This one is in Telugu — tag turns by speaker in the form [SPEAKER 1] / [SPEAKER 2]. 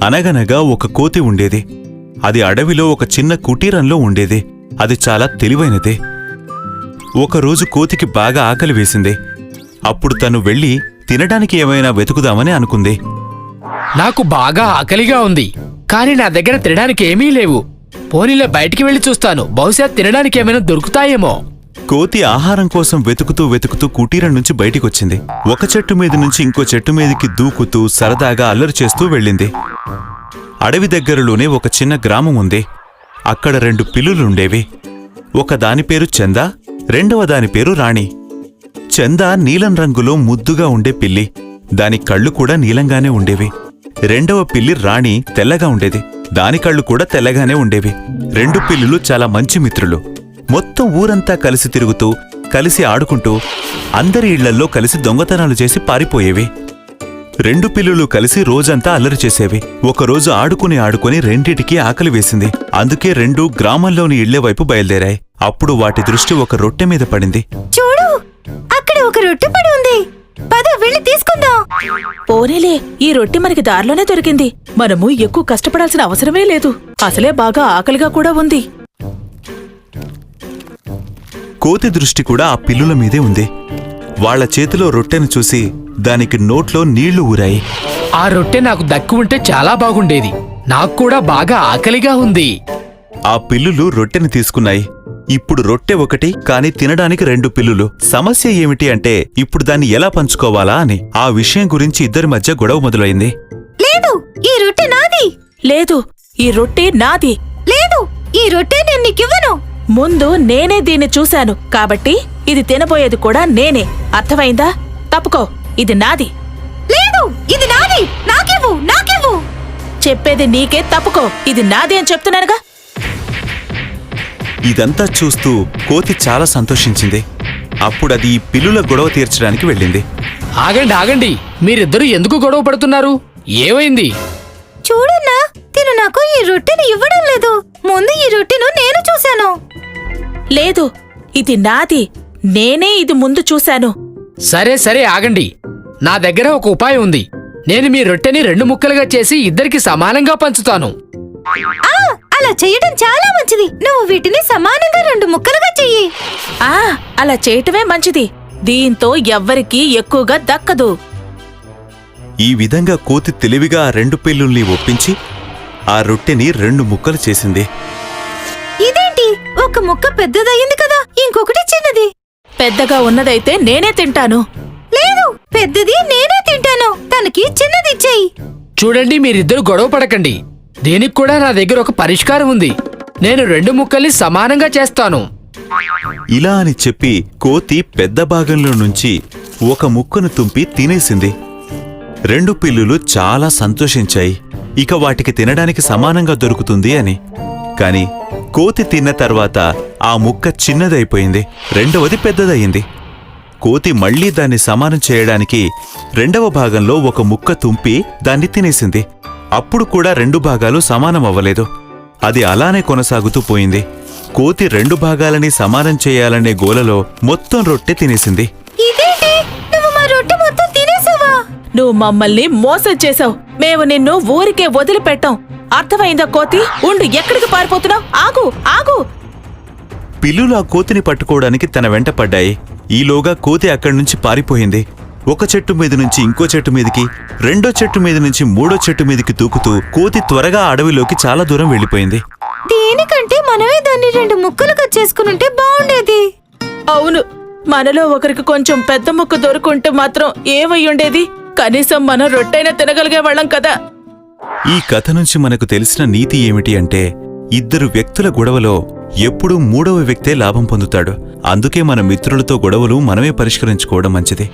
[SPEAKER 1] అనగనగా ఒక కోతి ఉండేది. అది అడవిలో ఒక చిన్న కుటీరంలో ఉండేది. అది చాలా తెలివైనదే. ఒకరోజు కోతికి బాగా ఆకలి వేసింది. అప్పుడు తను వెళ్లి తినడానికి ఏమైనా వెతుకుదామని అనుకుంది.
[SPEAKER 2] నాకు బాగా ఆకలిగా ఉంది, కాని నా దగ్గర తినడానికి ఏమీ లేవు. పోనీలే బయటికి వెళ్లి చూస్తాను, బహుశా తినడానికి ఏమైనా దొరుకుతాయేమో.
[SPEAKER 1] కోతి ఆహారం కోసం వెతుకుతూ వెతుకుతూ కుటీరం నుంచి బయటికొచ్చింది. ఒక చెట్టు మీద నుంచి ఇంకో చెట్టు మీదకి దూకుతూ సరదాగా అల్లరి చేస్తూ వెళ్ళింది. అడవి దగ్గరలోనే ఒక చిన్న గ్రామం ఉంది. అక్కడ 2 పిల్లులుండేవి. ఒక దాని పేరు చందా, రెండవ దాని పేరు రాణి. చందా నీలం రంగులో ముద్దుగా ఉండే పిల్లి. దాని కళ్ళు కూడా నీలంగానే ఉండేవి. రెండవ పిల్లి రాణి తెల్లగా ఉండేది. దాని కళ్ళు కూడా తెల్లగానే ఉండేవి. 2 పిల్లులు చాలా మంచి మిత్రులు. మొత్తం ఊరంతా కలిసి తిరుగుతూ, కలిసి ఆడుకుంటూ, అందరి ఇళ్లల్లో కలిసి దొంగతనాలు చేసి పారిపోయేవి. 2 పిల్లులు కలిసి రోజంతా అల్లరి చేసేవి. ఒకరోజు ఆడుకుని రెండిటికి ఆకలి వేసింది. అందుకే 2 గ్రామంలోని ఇళ్ల వైపు బయలుదేరాయి. అప్పుడు వాటి దృష్టి ఒక రొట్టె మీద పడింది.
[SPEAKER 3] చూడు, అక్కడ ఒక రొట్టె పడి ఉంది. పద వెళ్ళి తీసుకుందాం.
[SPEAKER 4] పోనీలే, ఈ రొట్టె మనకి దారిలోనే దొరికింది. మనము ఎక్కువ కష్టపడాల్సిన అవసరమే లేదు. అసలే బాగా ఆకలిగా కూడా ఉంది.
[SPEAKER 1] కోతి దృష్టి కూడా ఆ పిల్లుల మీదే ఉంది. వాళ్ల చేతిలో రొట్టెను చూసి దానికి నోట్లో నీళ్లు ఊరాయి.
[SPEAKER 2] ఆ రొట్టె నాకు దక్కి ఉంటే చాలా బాగుండేది. నాకు కూడా బాగా ఆకలిగా ఉంది.
[SPEAKER 1] ఆ పిల్లులు రొట్టెని తీసుకున్నాయి. ఇప్పుడు రొట్టె ఒకటి, కాని తినడానికి 2 పిల్లులు. సమస్య ఏమిటి అంటే ఇప్పుడు దాన్ని ఎలా పంచుకోవాలా అని. ఆ విషయం గురించి ఇద్దరి మధ్య గొడవ మొదలైంది.
[SPEAKER 3] లేదు, ఈ రొట్టె నాది.
[SPEAKER 4] లేదు, ఈ రొట్టె నాది.
[SPEAKER 3] లేదు, ఈ రొట్టె నేను నీకివ్వను.
[SPEAKER 4] ముందు నేనే దీన్ని చూశాను కాబట్టి ఇది తినబోయేది కూడా నేనే. అర్థమైందా? తప్పుకో, ఇది నాది.
[SPEAKER 3] లేదు, ఇది నాది. నాకివ్వు, నాకివ్వు.
[SPEAKER 4] చెప్పేది నీకే, తప్పుకో, ఇది నాది అని చెప్తున్నానుగా.
[SPEAKER 1] ఇదంతా చూస్తూ కోతి చాలా సంతోషించింది. అప్పుడది ఈ పిల్లుల గొడవ తీర్చడానికి వెళ్ళింది.
[SPEAKER 2] ఆగండి ఆగండి, మీరిద్దరూ ఎందుకు గొడవ పడుతున్నారు? ఏమైంది?
[SPEAKER 3] చూడన్నా, తిను నాకు ఈ రొట్టెను ఇవ్వడం లేదు. ముందు ఈ రొట్టెను నేను చూశాను.
[SPEAKER 4] లేదు, ఇది నాది. నేనే ఇది ముందు చూశాను.
[SPEAKER 2] సరే సరే ఆగండి, నా దగ్గర ఒక ఉపాయం ఉంది. నేను మీ రొట్టెని 2 ముక్కలుగా చేసి ఇద్దరికి సమానంగా పంచుతాను.
[SPEAKER 3] అలా చేయడం చాలా మంచిది. నువ్వు వీటిని సమానంగా 2 ముక్కలుగా చెయ్యి.
[SPEAKER 4] అలా చేయటమే మంచిది. దీంతో ఎవ్వరికీ ఎక్కువగా దక్కదు.
[SPEAKER 1] ఈ విధంగా కోతి తెలివిగా ఆ 2 పిల్లుల్ని ఒప్పించి ఆ రొట్టెని 2 ముక్కలు చేసింది.
[SPEAKER 3] ఇదేంటి, ఒక ముక్క పెద్దదయ్యింది కదా, ఇంకొకటి చిన్నది.
[SPEAKER 4] పెద్దగా ఉన్నదైతే నేనే తింటాను.
[SPEAKER 3] లేదు, పెద్దది నేనే తింటాను. తనకి చిన్నదిచ్చేయి.
[SPEAKER 2] చూడండి, మీరిద్దరు గొడవ పడకండి. దీనికి కూడా నా దగ్గర ఒక పరిష్కారం ఉంది. నేను 2 ముక్కల్ని సమానంగా చేస్తాను.
[SPEAKER 1] ఇలా అని చెప్పి కోతి పెద్ద భాగంలో నుంచి ఒక ముక్కను తుంపి తినేసింది. 2 పిల్లులు చాలా సంతోషించాయి, ఇక వాటికి తినడానికి సమానంగా దొరుకుతుంది అని. కాని కోతి తిన్న తర్వాత ఆ ముక్క చిన్నదైపోయింది, రెండవది పెద్దదయ్యింది. కోతి మళ్లీ దాన్ని సమానం చేయడానికి 2వ భాగంలో ఒక ముక్క తుంపి దాన్ని తినేసింది. అప్పుడు కూడా 2 భాగాలు సమానమవ్వలేదు. అది అలానే కొనసాగుతూ పోయింది. కోతి 2 భాగాలని సమానం చేయాలనే గోలలో మొత్తం రొట్టె తినేసింది.
[SPEAKER 3] ఇదేంటి, నువ్వు మా రొట్టె మొత్తం తినేసావా?
[SPEAKER 4] నువ్వు మమ్మల్ని మోసం చేశావు. మేము నిన్ను ఊరికే వదిలిపెట్టాం. అర్థమైందా కోతి? ఉండు, ఎక్కడికి పారిపోతున్నావు? ఆగు, ఆగు.
[SPEAKER 1] పిల్లులు ఆ కోతిని పట్టుకోవడానికి తన వెంట పడ్డాయి. ఈలోగా కోతి అక్కడి నుంచి పారిపోయింది. ఒక చెట్టు మీద నుంచి ఇంకో చెట్టు మీదికి, రెండో చెట్టు మీద నుంచి మూడో చెట్టు మీదికి దూకుతూ కోతి త్వరగా అడవిలోకి చాలా దూరం వెళ్ళిపోయింది.
[SPEAKER 3] దీనికంటే మనమే దాన్ని 2 ముక్కలుగా చేసుకునుంటే బాగుండేది.
[SPEAKER 4] అవును, మనలో ఒకరికి కొంచెం పెద్ద ముక్క దొరుకుంటే మాత్రం ఏమయ్యుండేది? కనీసం మనం రొట్టెైనా తినగలిగే వాళ్ళం కదా.
[SPEAKER 1] ఈ కథ నుంచి మనకు తెలిసిన నీతి ఏమిటి అంటే, 2 వ్యక్తుల గొడవలో ఎప్పుడూ 3వ వ్యక్తే లాభం పొందుతాడు. అందుకే మన మిత్రులతో గొడవలు మనమే పరిష్కరించుకోవడం మంచిది.